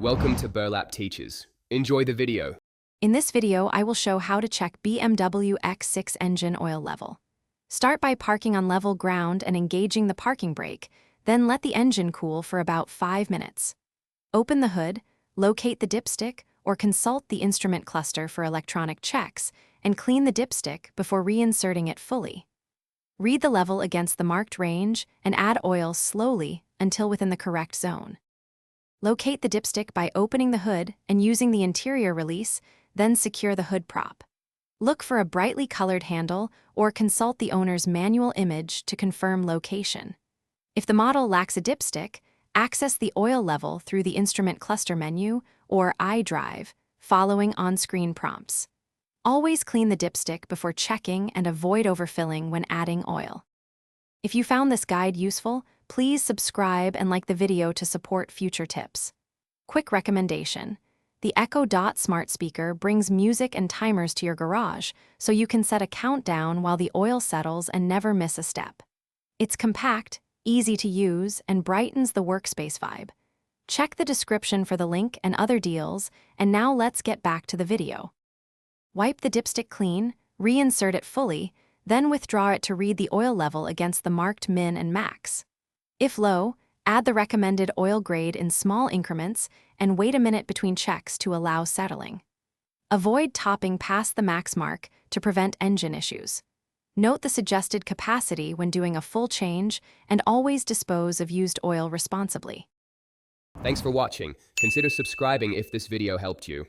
Welcome to Burlap Teachers. Enjoy the video. In this video, I will show how to check BMW X6 engine oil level. Start by parking on level ground and engaging the parking brake, then let the engine cool for about 5 minutes. Open the hood, locate the dipstick, or consult the instrument cluster for electronic checks, and clean the dipstick before reinserting it fully. Read the level against the marked range and add oil slowly until within the correct zone. Locate the dipstick by opening the hood and using the interior release, then secure the hood prop. Look for a brightly colored handle or consult the owner's manual image to confirm location. If the model lacks a dipstick, access the oil level through the instrument cluster menu or iDrive, following on-screen prompts. Always clean the dipstick before checking and avoid overfilling when adding oil. If you found this guide useful, please subscribe and like the video to support future tips. Quick recommendation: the Echo Dot smart speaker brings music and timers to your garage, so you can set a countdown while the oil settles and never miss a step. It's compact, easy to use, and brightens the workspace vibe. Check the description for the link and other deals, and now let's get back to the video. Wipe the dipstick clean, reinsert it fully, then withdraw it to read the oil level against the marked min and max. If low, add the recommended oil grade in small increments and wait a minute between checks to allow settling. Avoid topping past the max mark to prevent engine issues. Note the suggested capacity when doing a full change and always dispose of used oil responsibly. Thanks for watching. Consider subscribing if this video helped you.